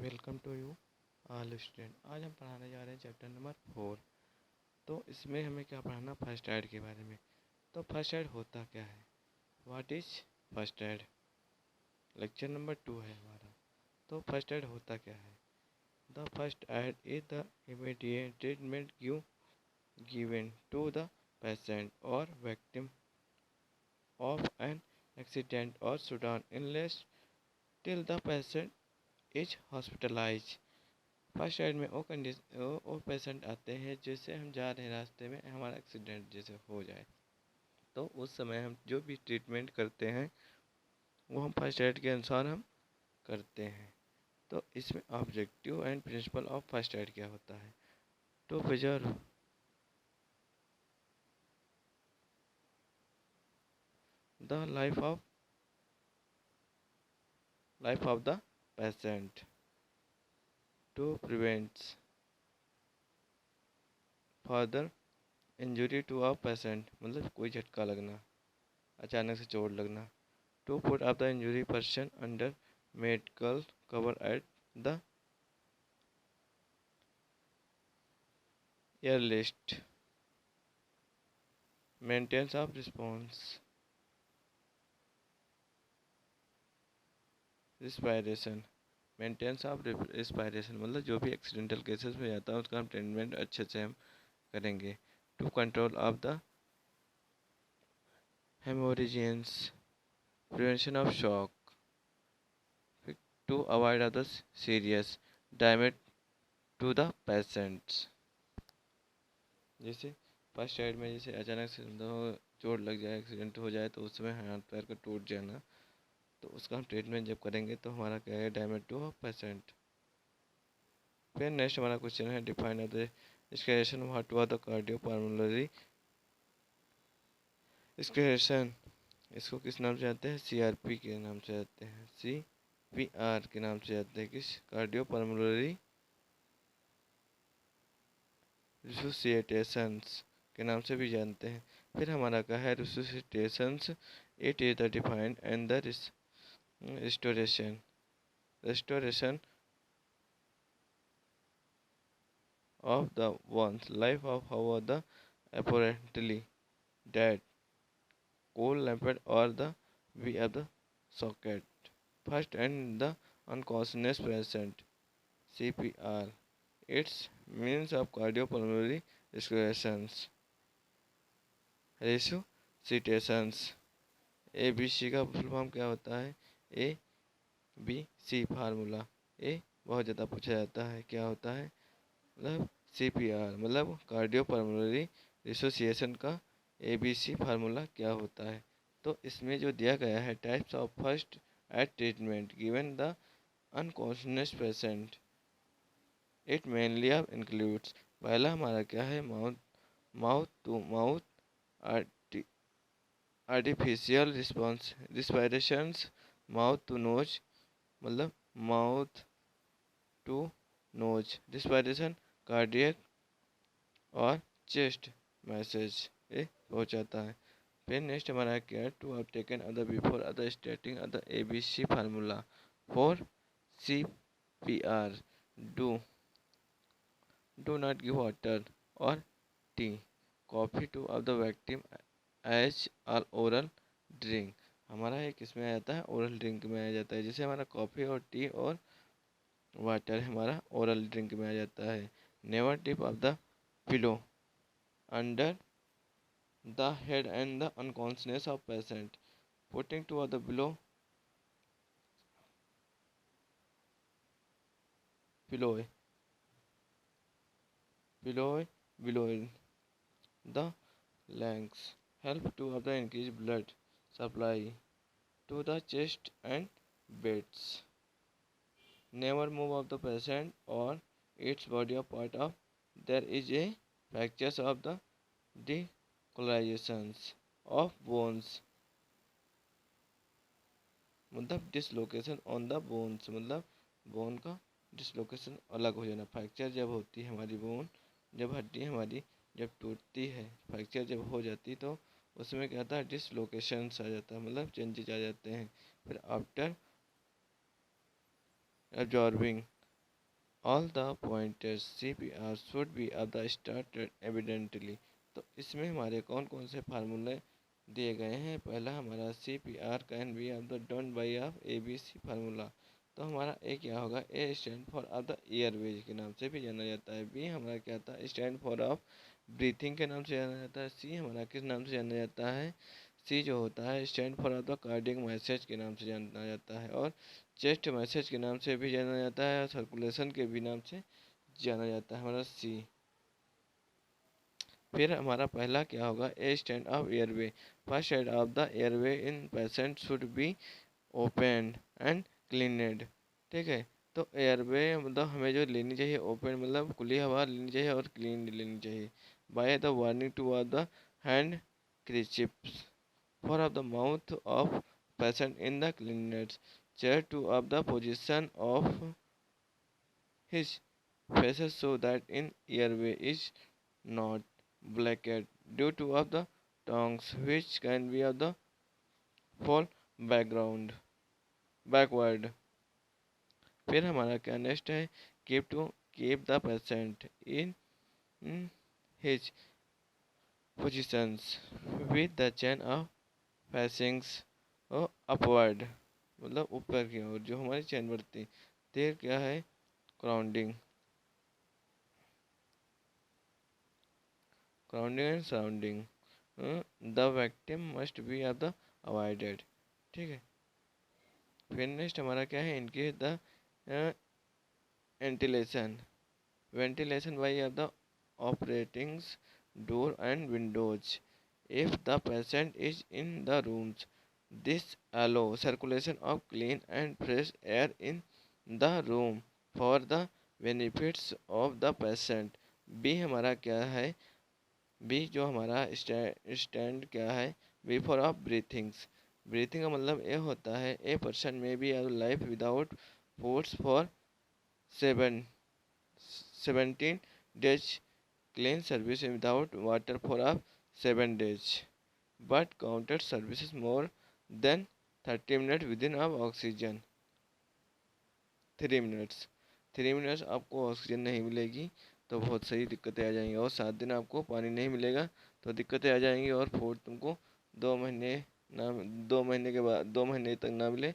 Welcome to you all student. आज हम पढ़ाने जा रहे हैं चैप्टर नंबर 4। तो इसमें हमें क्या पढ़ाना, फर्स्ट एड के बारे में। तो फर्स्ट एड होता क्या है, what is first aid. Lecture number 2 है हमारा। तो फर्स्ट एड होता क्या है। The first aid is the immediate treatment given to the patient और विक्टिम ऑफ एन एक्सीडेंट और sudden illness till the patient is hospitalised. First aid में वो पेशेंट आते हैं जैसे हम जा रहे हैं रास्ते में, हमारा एक्सीडेंट जैसे हो जाए तो उस समय हम जो भी ट्रीटमेंट करते हैं वो हम फर्स्ट एड के अनुसार हम करते हैं। तो इसमें objective and principle of first aid क्या होता है। To preserve the life of the patient, to prevent further injury to a patient, मतलब कोई झटका लगना, अचानक से चोट लगना। To put up the injury person under medical cover at the earliest. Maintenance of response, respiration, maintenance of respiration, मतलब जो भी एक्सीडेंटल केसेस में जाता है उसका हम ट्रीटमेंट अच्छे से हम करेंगे। To control of the haemorrhages, prevention of shock, to avoid other serious damage to the patients. जैसे फर्स्ट एड में जैसे अचानक से चोट लग जाए, एक्सीडेंट हो जाए तो उस समय हाथ पैर का टूट जाना, तो उसका हम ट्रीटमेंट जब करेंगे तो हमारा क्या है, डैमेज टू पेशेंट। फिर नेक्स्ट हमारा क्वेश्चन है, define the excretion what was the cardiopulmonary excretion. इसको किस नाम से जानते हैं, सीआरपी के नाम से जानते हैं, सीपीआर के नाम से जानते हैं। किस, कार्डियोपल्मोनरी रिसुसिटेशंस के नाम से भी जानते हैं। फिर हमारा क्या है, resuscitations, it is the defined and the restoration of the one's life of however the apparently dead, cold lamped or the we of the socket first and the unconscious patient, CPR. Its means of cardiopulmonary resuscitations, resuscitations। ABC का full form क्या होता है, ABC formula. ए बहुत ज़्यादा पूछा जाता है, क्या होता है, मतलब CPR मतलब कार्डियोपल्मोनरी रिसोसिएशन का ABC फार्मूला क्या होता है। तो इसमें जो दिया गया है, types of first aid treatment given the unconscious patient, it mainly includes. पहला हमारा क्या है, mouth to mouth artificial response respirations, mouth to nose मतलब mouth to nose respiration, cardiac और चेस्ट मैसेज पहुंचाता है। फिर नेक्स्ट हमारा क्या है, to have taken other before other starting other ABC formula for CPR, do not give water और tea, coffee to of the victim as are oral drink. हमारा एक इसमें आ जाता है, ओरल ड्रिंक में आ जाता है। जैसे हमारा कॉफ़ी और टी और वाटर हमारा ओरल ड्रिंक में आ जाता है। Never tip of the pillow under the head and the unconsciousness of patient, putting to the below below the lungs, help to the increase blood supply to the chest and beds. Never move of the patient or its body a part of there is a fractures of the decollisions of bones, मतलब dislocation on the bones, मतलब bone का dislocation अलग हो जाना। Fracture जब होती है हमारी बोन, जब हड्डी हमारी जब टूटती है, फ्रैक्चर जब हो जाती तो उसमें क्या आता है, डिसलोकेशंस आ जाता है, मतलब चेंजेज आ जाते हैं। फिर after absorbing all the pointers CPR should be of the started evidently. तो इसमें हमारे कौन कौन से फार्मूले दिए गए हैं। पहला हमारा CPR can be of the done by of ABC formula. तो हमारा ए क्या होगा, A stand for of the airways के नाम से भी जाना जाता है। बी हमारा क्या था, स्टैंड फॉर ऑफ ब्रीथिंग के नाम से जाना जाता है। सी हमारा किस नाम से जाना जाता है, सी जो होता है stand for of the cardiac message के नाम से जाना जाता है। और चेस्ट मैसेज के नाम से भी जाना जाता है, और सर्कुलेशन के भी नाम से जाना जाता है हमारा सी। फिर हमारा पहला क्या होगा, A stand of airway. First side of the airway in patient should be open and cleaned. ठीक है, तो एयरवे मतलब हमें जो लेनी चाहिए ओपन मतलब खुली हवा लेनी चाहिए और क्लीन लेनी चाहिए। By the warning to the handkerchiefs for of the mouth of patient in the cleaned chair to up the position of his faces so that in airway is not blocked due to of the tongues which can be of the fall background backward। फिर हमारा क्या next है, keep the patient in his positions with the chain of facings upward मतलब ऊपर की ओर जो हमारी chain बढ़ती। फिर क्या है, crowding and surrounding the victim must be of the avoided. ठीक है, फिर नेक्स्ट हमारा क्या है, इनके the ventilation by of the operatings door and windows if the patient is in the rooms. This allow circulation of clean and fresh air in the room for the benefits of the patient। B हमारा क्या है, B जो हमारा stand क्या है, B for of breathings. Breathing का मतलब ये होता है, ए पर्सन में be life without foods for 17 days, clean service without water for 7 days, but counted services more than 30 minutes within of oxygen 3 minutes आपको ऑक्सीजन नहीं मिलेगी तो बहुत सही दिक्कतें आ जाएंगी। और 7 दिन आपको पानी नहीं मिलेगा तो दिक्कतें आ जाएंगी। और फोर्थ तुमको 2 महीने ना 2 महीने के बाद 2 महीने तक ना मिले,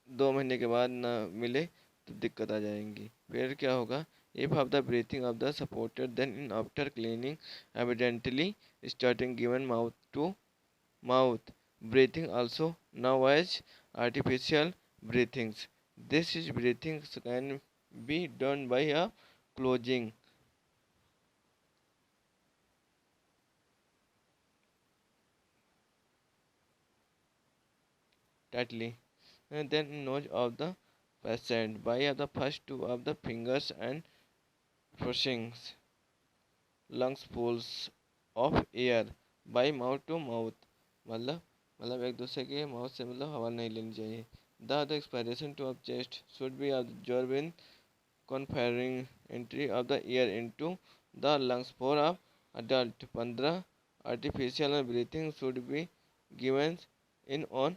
2 महीने के बाद ना मिले तो दिक्कत आ जाएंगी। फिर क्या होगा, if of the breathing of the supported then in after cleaning evidently starting given mouth to mouth breathing also known as artificial breathings। This is breathing can be done by a closing tightly and then nose of the patient by the first two of the fingers and pushing lungs fulls of air by mouth to mouth. मतलब एक दूसरे के mouth से मतलब हवा नहीं लेनी चाहिए। The expiration to of chest should be observe in conferring entry of the air into the lungs for of adult 15 artificial breathing should be given in on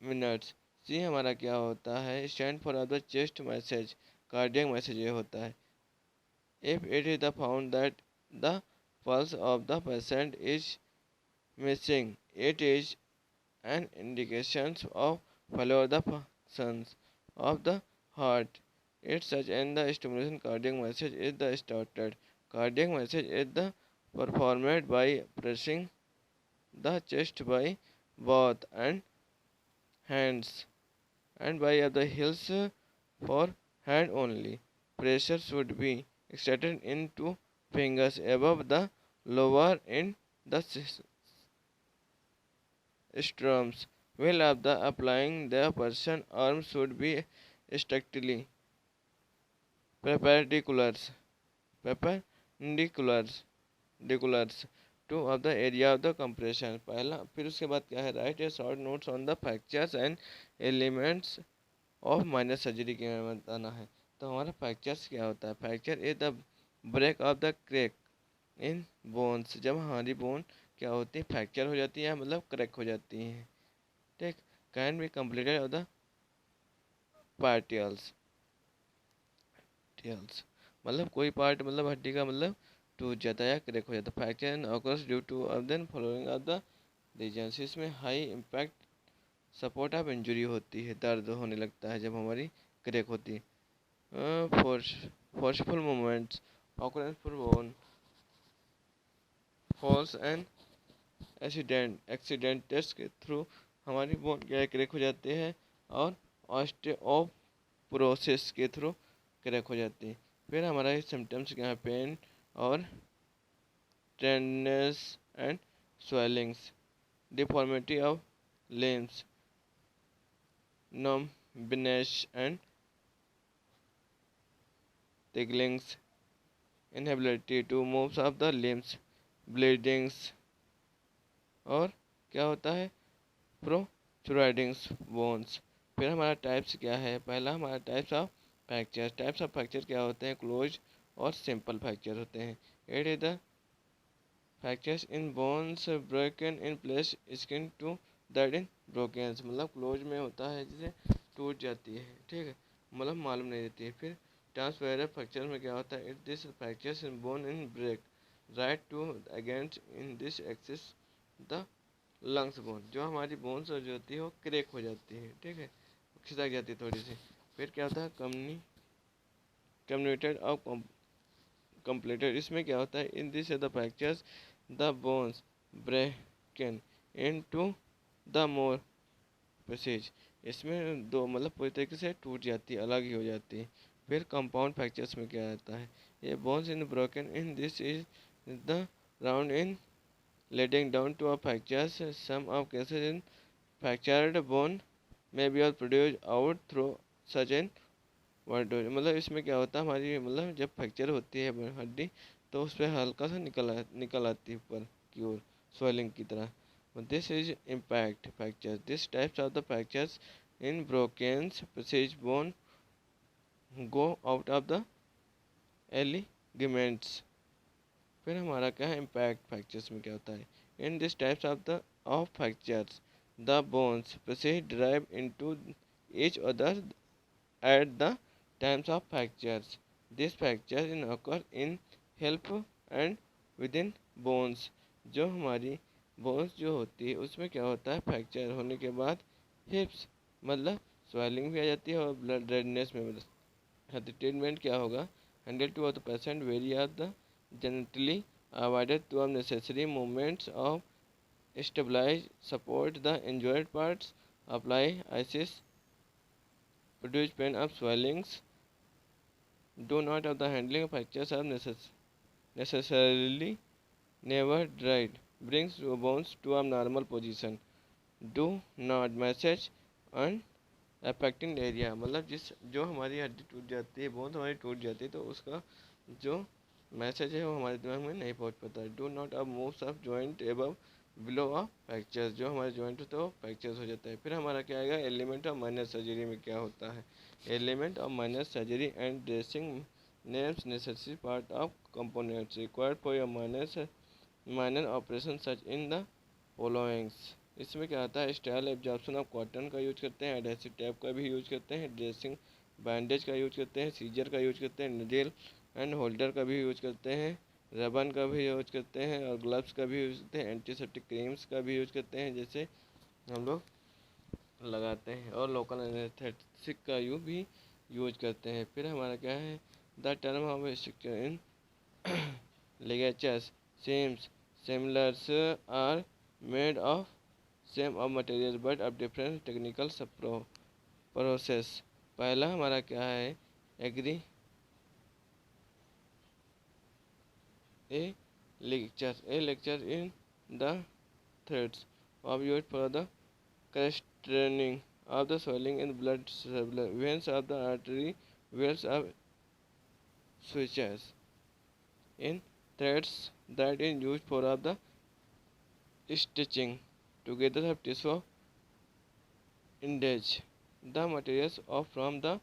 minutes. C हमारा क्या होता है, stand for of the chest massage cardiac massage ये होता है। If it is the found that the pulse of the patient is missing, it is an indication of failure of the functions of the heart. It's such and the stimulation cardiac message is the started. Cardiac message is the performed by pressing the chest by both and hands and by the heels for hand only. Pressure should be extended into fingers above the lower in the strums. While of the applying the person arm should be strictly perpendiculars perpendiculars diculars to of the area of the compression। पहला फिर उसके बाद क्या है, right A short notes on the fractures and elements of minor surgery के में बताना है। तो हमारा फ्रैक्चर्स क्या होता है, fracture is the break of the crack in bones. जब हमारी बोन क्या होती है, फ्रैक्चर हो जाती है मतलब क्रैक हो जाती हैं। ठीक, can be completed of the particles materials, मतलब कोई पार्ट मतलब हड्डी का मतलब टूट जाता है या क्रैक हो जाता है। Fracture occurs due to of then following of the reasons, इसमें high impact support of injury होती है, दर्द होने लगता है जब हमारी क्रैक होती है। Forceful movements occurrence for bone falls and accidents के थ्रू हमारी बोन क्या क्रैक हो जाती है, और ऑस्टियोपोरोसिस के थ्रू क्रैक हो जाती है। फिर हमारा सिम्टम्स क्या है, पेन और tenderness and swellings, deformity of limbs, numbness and ticklings, inability to move of the limbs, bleedings, और क्या होता है, प्रोट्रूडिंग्स बोन्स। फिर हमारा टाइप्स क्या है, पहला हमारा टाइप्स ऑफ फ्रैक्चर क्या होते हैं, क्लोज और सिंपल फ्रैक्चर होते हैं। It is the fractures in bones broken in place skin to that in broken, मतलब क्लोज में होता है जिसे टूट जाती है, ठीक है, मतलब मालूम नहीं रहती है। फिर ट्रांसफर फ्रैक्चर में क्या होता है, it this fractures in bone in break right to against in this axis the lungs bone, जो हमारी बोन्स जो होती है वो क्रैक हो जाती है, ठीक है, खिसक जाती है थोड़ी सी। फिर क्या होता है, कम्युनिटेड और कंप्लीटेड, इसमें क्या होता है, in this the fractures the bones broken in to the more passage, इसमें दो मतलब पूरी तरीके से टूट जाती है, अलग ही हो जाती है। फिर कंपाउंड फ्रैक्चर्स में क्या आता है, ये bones in broken in this is the round in leading down to a fractures. Some of cases in fractured bone may be produced out through such an वर्डोज, मतलब इसमें क्या होता है, हमारी मतलब जब फ्रैक्चर होती है हड्डी तो उस पर हल्का सा निकल आती है ऊपर की ओर स्वेलिंग की तरह। This is impact fracture, this types of the fractures in brokens passage bone go out of the alignments. फिर हमारा क्या है, इम्पैक्ट फ्रैक्चर्स में क्या होता है, in this types of fractures the bones passage drive into each other at the times of fractures. This fracture in occur in help and within bones. जो हमारी बोन्स जो होती है उसमें क्या होता है, फ्रैक्चर होने के बाद हिप्स मतलब स्वेलिंग भी आ जाती है और ब्लड रेडनेस में मतलब ट्रीटमेंट क्या होगा, 100 to 2% very are the generally avoided to necessary movements of stabilise support the injured parts, apply ices, produce pain of swellings, do not of the handling of fractures are necessarily never dried, brings bones to a normal position, do not massage and affecting area, मतलब जिस जो हमारी हड्डी टूट जाती है, bone हमारी टूट जाती है तो उसका जो मैसेज है वो हमारे दिमाग में नहीं पहुंच पाता है। डू नॉट अब moves of joint above below of fractures, जो हमारे जॉइंट होता है वो फ्रैक्चर्स हो जाता है। फिर हमारा क्या आएगा, एलिमेंट ऑफ माइनर सर्जरी में क्या होता है, element of minor surgery and dressing names necessary part of components required for your minor operation such in the followings. इसमें क्या आता है, स्टाइल एब्जॉर्प्शन ऑफ कॉटन का यूज करते हैं, एडहेसिव टैप का भी यूज करते हैं, ड्रेसिंग बैंडेज का यूज करते हैं, सीजर का यूज करते हैं, निडल एंड होल्डर का भी यूज करते हैं, रबन का भी यूज करते हैं और ग्लव्स का भी यूज करते हैं, एंटीसेप्टिक क्रीम्स का भी यूज करते हैं जैसे हम लोग लगाते हैं, और लोकल एनेस्थेटिक का भी यूज करते हैं। फिर हमारा क्या है, the term of structure in ligatures seams similars are made of same of material but of different technical process। पहला हमारा क्या है, agree a lecture in the threads of used for the constraining of the swelling in blood veins of the artery wells of switches in threads that is used for the stitching together of tissue of indage the materials of from the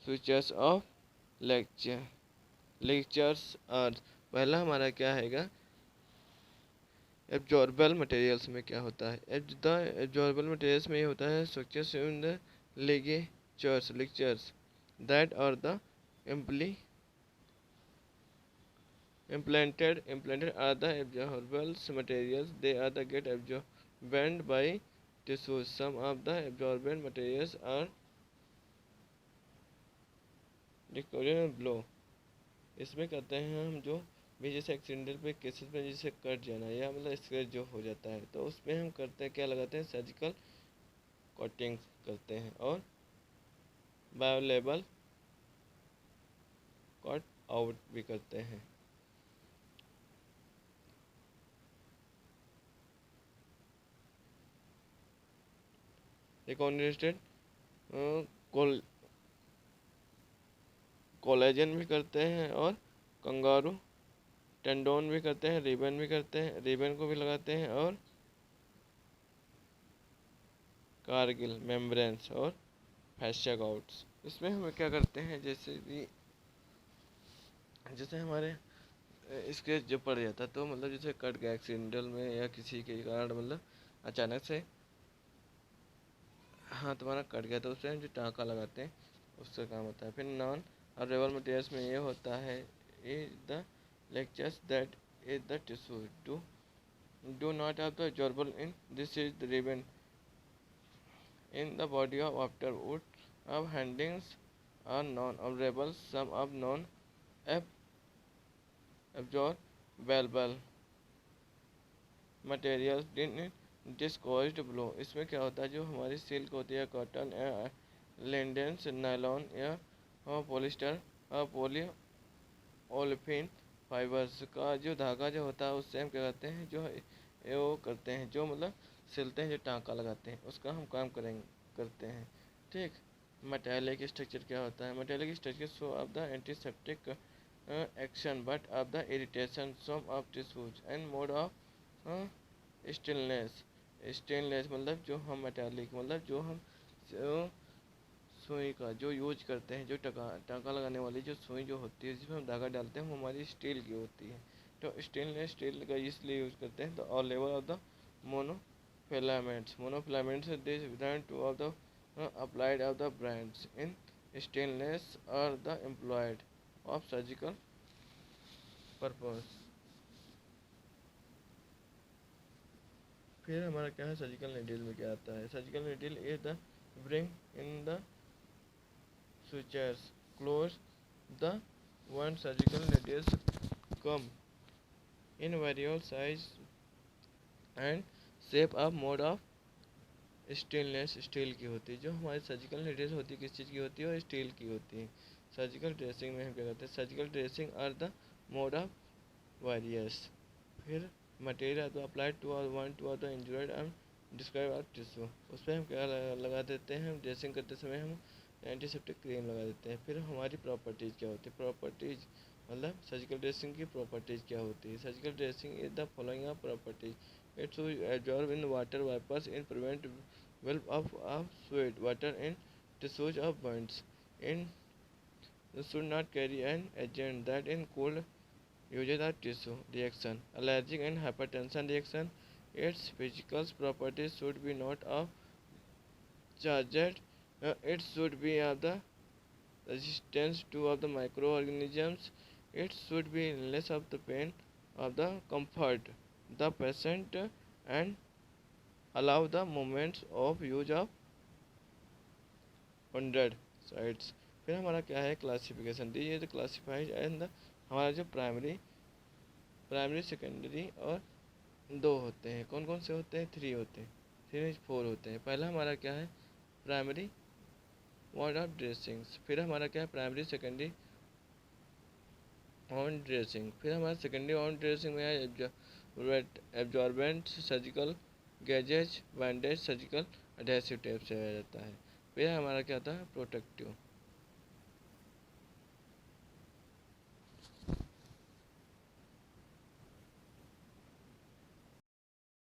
switches of lectures are। पहला हमारा क्या हैगा, absorbable materials में क्या होता है, absorbable materials में ये होता है structures in the ligatures that are the Implanted are the absorbable materials. They are the get absorbed by tissues. Some of the absorbent materials are recurrent blow. इसमें कहते हैं हम जो भी जैसे एक्सीडेंटल पे केसेस में जैसे कट जाना या मतलब स्क्रैच जो हो जाता है तो उसमें हम करते हैं क्या लगाते हैं सर्जिकल कटिंग करते हैं और बायोलेबल कट आउट भी करते हैं। रिकॉन्डिनेटेड कोलेजन भी करते हैं और कंगारू टेंडोन भी करते हैं, रिबन भी करते हैं, रिबन को भी लगाते हैं और कारगिल मेम्ब्रेन्स और फैशिया गाउट्स। इसमें हम क्या करते हैं जैसे हमारे स्क्रैच जो पड़ जाता है तो मतलब जैसे कट गया एक्सीडेंटल में या किसी के कारण मतलब अचानक से हाथ तुम्हारा कट गया तो उससे हम जो टाँका लगाते हैं उसका काम होता है। फिर नॉन अवेलेबल मटेरियल्स में ये होता है is the lectures that is the tissue do not have the absorbable in this is the ribbon in the body of afterwood of handings are non-absorbable. Some of non-absorbable materials in discouraged blow। इसमें क्या होता है जो हमारी silk होती है cotton या लेंडेंस nylon या पॉलिस्टर पोली ओलिफिन फाइबर्स का जो धागा जो होता है उससे हम क्या करते हैं जो ये वो करते हैं जो मतलब सिलते हैं जो टाँका लगाते हैं उसका हम काम करते हैं। ठीक। मेटालिक स्ट्रक्चर क्या होता है metallic structure show of the antiseptic action but of the irritation some of tissues and mode of stainless मतलब जो हम मेटालिक मतलब जो हम सुई का जो यूज करते हैं जो टाँका लगाने वाली जो सुई जो होती है जिसमें हम धागा डालते हैं वो हमारी स्टील की होती है। तो स्टेनलेस स्टील का इसलिए यूज करते हैं। तो all level of the monofilaments this without to of the applied of the brands in stainless are the employed of surgical purpose. फिर हमारा क्या है सर्जिकल नीडल में क्या आता है surgical needle is the bring in the sutures close the one surgical needles come in various size and shape of mode of stainless steel की होती है। जो हमारी सर्जिकल नीडल्स होती है किस चीज़ की होती है और स्टील की होती है। सर्जिकल ड्रेसिंग में हम क्या करते हैं surgical dressing are the mode of various. फिर मटेरियल तो applied to the injured and describe are tissue उस पर हम क्या लगा देते हैं ड्रेसिंग करते समय हम एंटीसेप्टिक क्रीम लगा देते हैं। फिर हमारी प्रॉपर्टीज़ क्या होती है प्रॉपर्टीज़ मतलब सर्जिकल ड्रेसिंग की प्रॉपर्टीज़ क्या होती है surgical dressing is the following of properties it should absorb in water vapours in prevent whelp of sweat water in tissues of burns in should not carry an agent that in cold uses a tissue reaction allergic and hypertension reaction its physical properties should be not of charged it should be of the resistance to of the microorganisms it should be less of the pain of the comfort the patient and allow the moments of use of 100 sites। फिर हमारा क्या है classification दीजिए तो classified and हमारा जो primary secondary और दो होते हैं कौन कौन से होते हैं 3 होते हैं 4 होते हैं। पहला हमारा क्या है प्राइमरी मोड ऑफ ड्रेसिंग्स फिर हमारा क्या है प्राइमरी सेकेंडरी ऑन ड्रेसिंग फिर हमारा सेकेंडरी ऑन ड्रेसिंग में है absorbent surgical gauzes bandage surgical adhesive tape से आ जाता है। फिर हमारा क्या था प्रोटेक्टिव